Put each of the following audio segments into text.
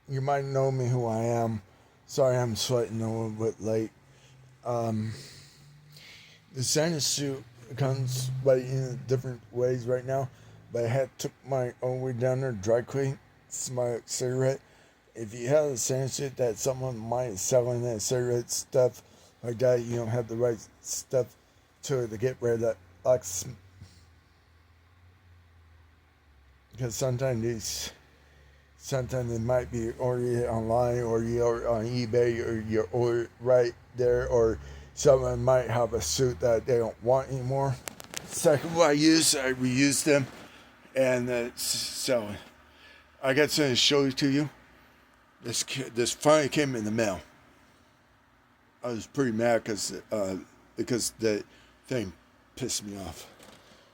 You might know me who I am. Sorry, I'm sweating a little bit late. Um, the Santa suit comes by in different ways right now, but I had took my own way down there dry clean, my cigarette. If you have a Santa suit that someone might is selling that cigarette stuff like that, you don't have the right stuff to get rid of that box because sometimes it might be ordered online or you're on eBay or you're ordered right there or someone might have a suit that they don't want anymore. Second one I reused them and so I got something to show to you. This finally came in the mail. I was pretty mad because the thing pissed me off.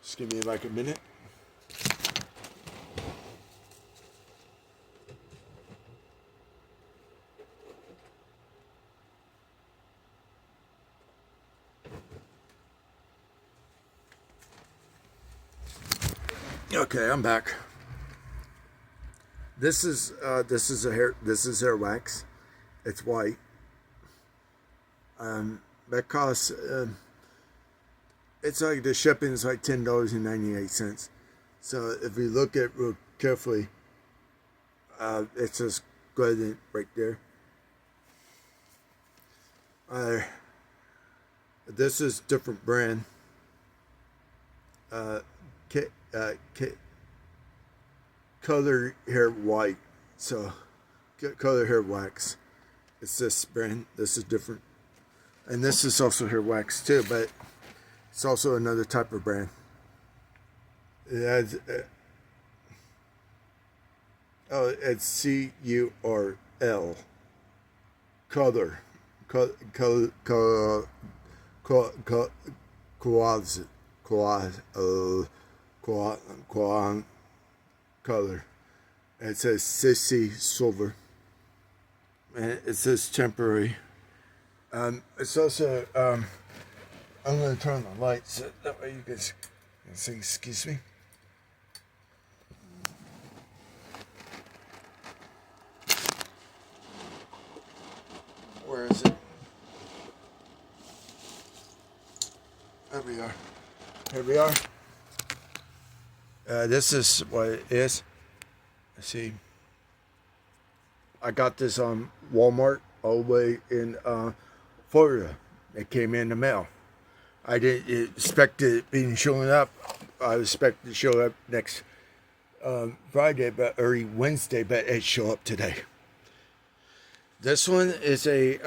Just give me like a minute. Okay, I'm back. This is hair wax. It's white. That costs it's like the shipping is like $10.98. So if you look at it real carefully, it says Gradient right there. Uh, this is different brand. Uh, K, K, color hair white. So color hair wax. It's this brand. This is different, and this is also hair wax too, but it's also another type of brand. It has oh, it's CURL color color color quaz quaz quaz color. It says sissy silver, and it says temporary. It's also I'm gonna turn the lights so that way you guys can see. Excuse me. Where is it? There we are. Here we are. This is what it is. Let's see. I got this on Walmart all the way in Florida. It came in the mail. I didn't expect it being showing up. I expected it to show up next Friday, but early Wednesday, but it show up today. This one is a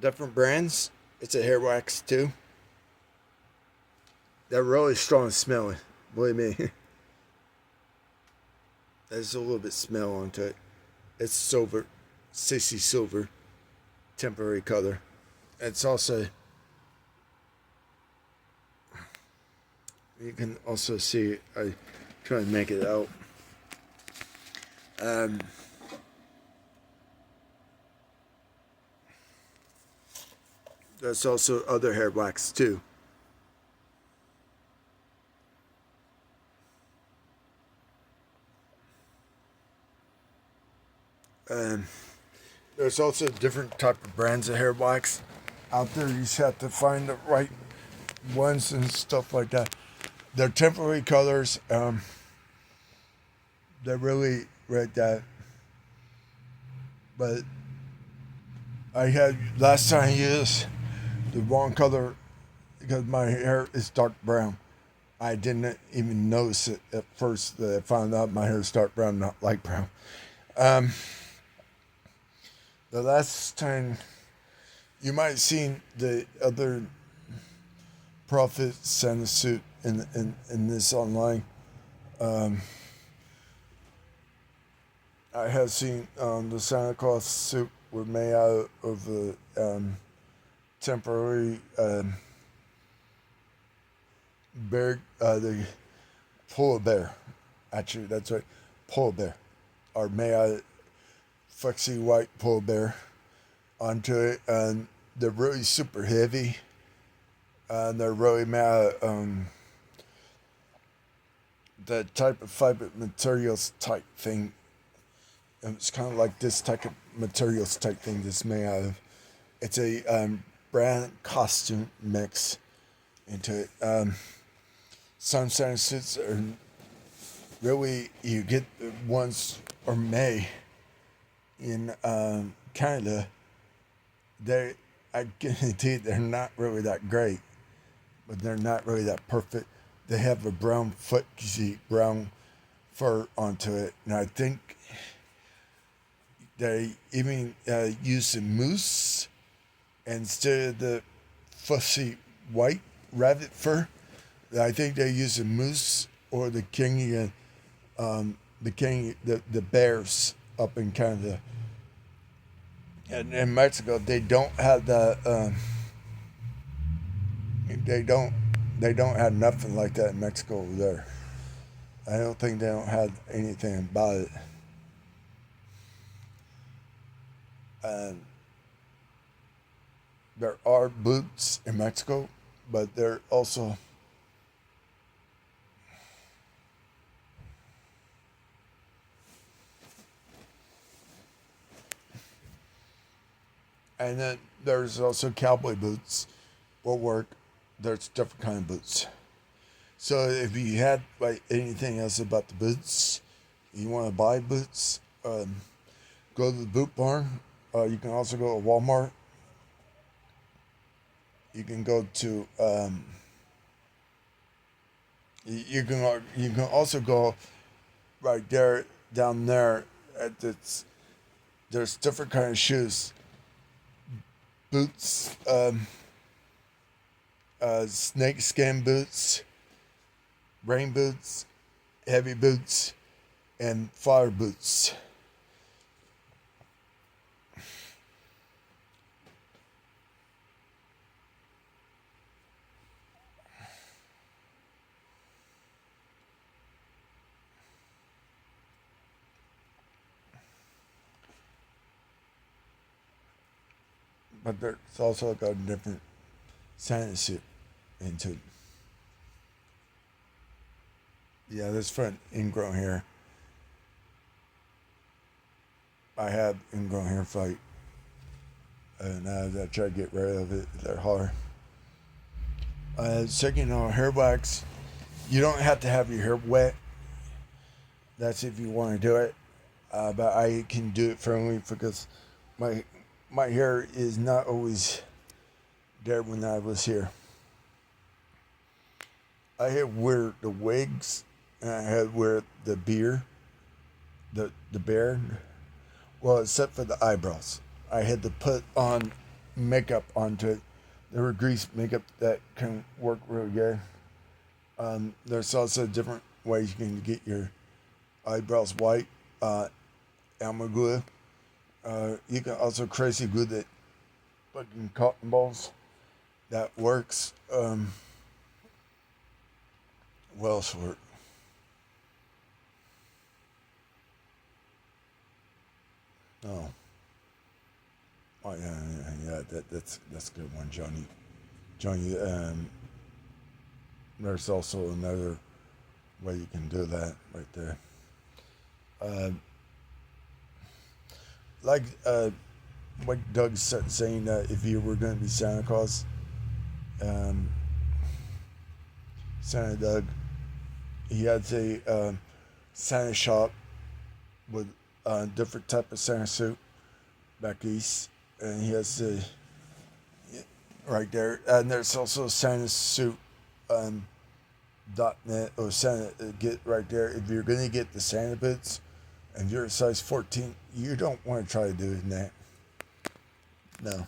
different brands. It's a hair wax too. They're really strong smelling. Believe me. There's a little bit smell onto it. It's silver, sissy silver, temporary color. It's also you can also see I try to make it out. Um, there's also other hair wax too. Um, there's also different type of brands of hair wax out there. You just have to find the right ones and stuff like that. They're temporary colors. They're really right that. But I had last time I used the wrong color because my hair is dark brown. I didn't even notice it at first. That I found out my hair is dark brown, not light brown. Um, the last time you might have seen the other Prophet Santa suit in this online. Um, I have seen the Santa Claus suit were made out of the temporary bear, the polar bear. Actually, that's right, polar bear, are made out of flexy white polar bear onto it, and they're really super heavy. And they're really made out of the type of fiber materials type thing. It's kind of like this type of materials type thing that's made out of. It's a brand costume mix into it. Some Santa suits are really, you get the ones are made in Canada. They, I guarantee they're not really that great, but they're not really that perfect. They have a brown foot, you see, brown fur onto it, and I think they even use the moose instead of the fussy white rabbit fur. I think they use the moose or the king, the bears up in Canada. And in Mexico, they don't have the they don't they don't have nothing like that in Mexico over there. I don't think they don't have anything about it. And there are boots in Mexico, but they're also and then there's also cowboy boots will work. There's different kind of boots. So if you had like anything else about the boots, you want to buy boots, go to the boot barn. You can also go to Walmart. You can go to you can also go right there down there at this. There's different kind of shoes, boots, snake skin boots, rain boots, heavy boots, and fire boots. But there's also got a different Santa suit into it. Yeah, this front ingrown hair. I have ingrown hair fight, and I try to get rid of it. They're hard. Second, hair wax. You don't have to have your hair wet. That's if you want to do it. But I can do it for me because my my hair is not always there when I was here. I had wear the wigs, and I had wear the beard, the beard. Well, except for the eyebrows, I had to put on makeup onto it. There were grease makeup that can work really good. There's also different ways you can get your eyebrows white. Elmer glue. You can also crazy glue that fucking cotton balls. That works. What else work? Oh, oh yeah. That's a good one, Johnny. Johnny. There's also another way you can do that right there. Uh, like what Doug said, saying that if you were going to be Santa Claus, um, Santa Doug, he had a Santa shop with different type of Santa suit back east, and he has the right there, and there's also Santa suit um, .net or Santa get right there. If you're gonna get the Santa boots, and you're a size 14, you don't want to try to do that. No.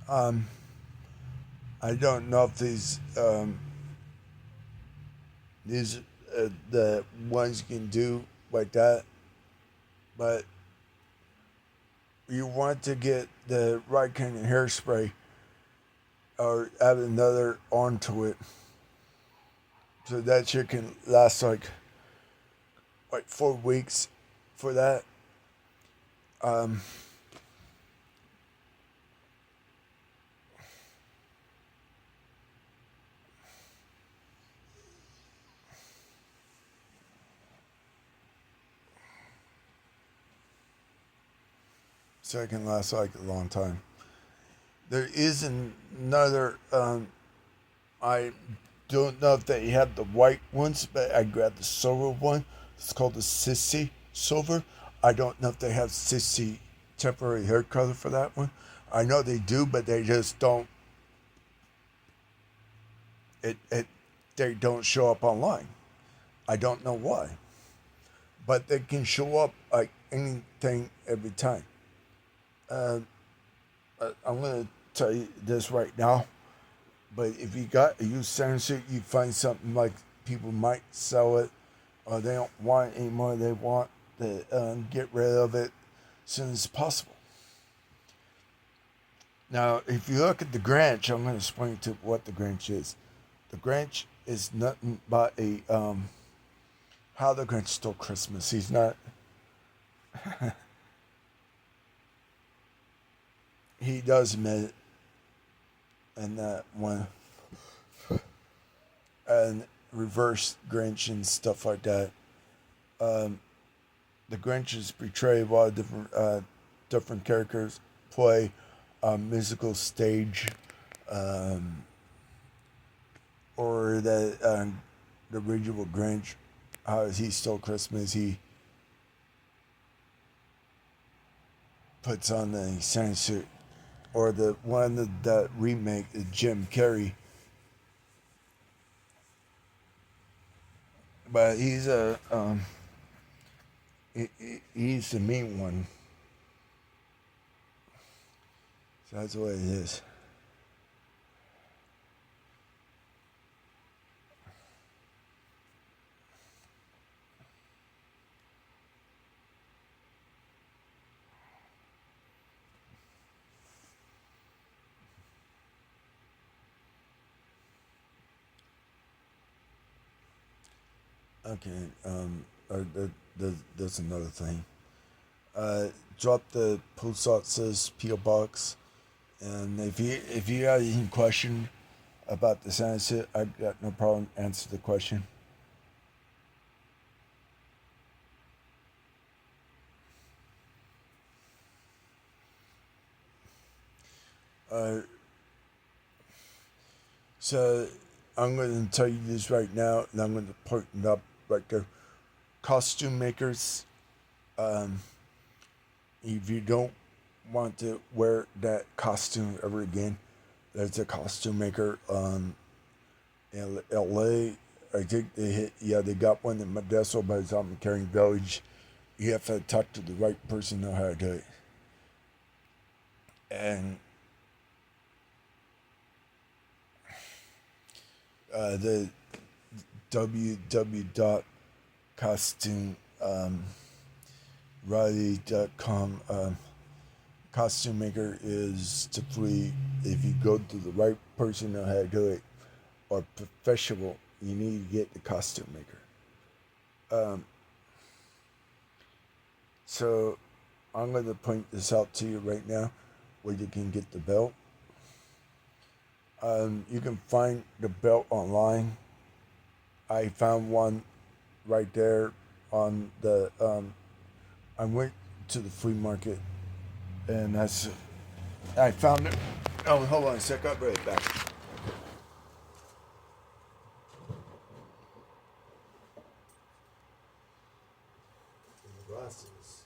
Um, I don't know if these the ones you can do like that, but you want to get the right kind of hairspray or add another onto it so that shit can last like 4 weeks for that. Um, so it can last like a long time. There is another. I don't know if they have the white ones, but I grabbed the silver one. It's called the Sissy Silver. I don't know if they have Sissy temporary hair color for that one. I know they do, but they just don't. It they don't show up online. I don't know why, but they can show up like anything every time. Uh, I'm gonna tell you this right now. But if you got a used sand suit, you find something like people might sell it, or they don't want it anymore. They want to get rid of it as soon as possible. Now, if you look at the Grinch, I'm going to explain to you what the Grinch is. The Grinch is nothing but a how the Grinch stole Christmas. He's not. He does admit it, and that one and reverse Grinch and stuff like that. Um, the Grinch is portrayed while different characters play a musical stage, um, or the original Grinch, how he stole Christmas. He puts on the Santa suit, or the one that remake, Jim Carrey. But he's the mean one. So that's what it is. Okay. That's another thing. Drop the post office PO box, and if you got any question about the Santa, I got no problem answer the question. Uh, so I'm going to tell you this right now, and I'm going to point it up right there. Costume makers, um, if you don't want to wear that costume ever again, there's a costume maker in LA. I think they got one in Modesto, but it's out in Caring Village. You have to talk to the right person to know how to do it. And the www.costumeriley.com costume maker is typically, if you go to the right person to know how to do it, or professional, you need to get the costume maker. So I'm going to point this out to you right now where you can get the belt. You can find the belt online. I found one right there on the. I went to the flea market, and I found it. Oh, hold on a sec. I'll be right back. Glasses.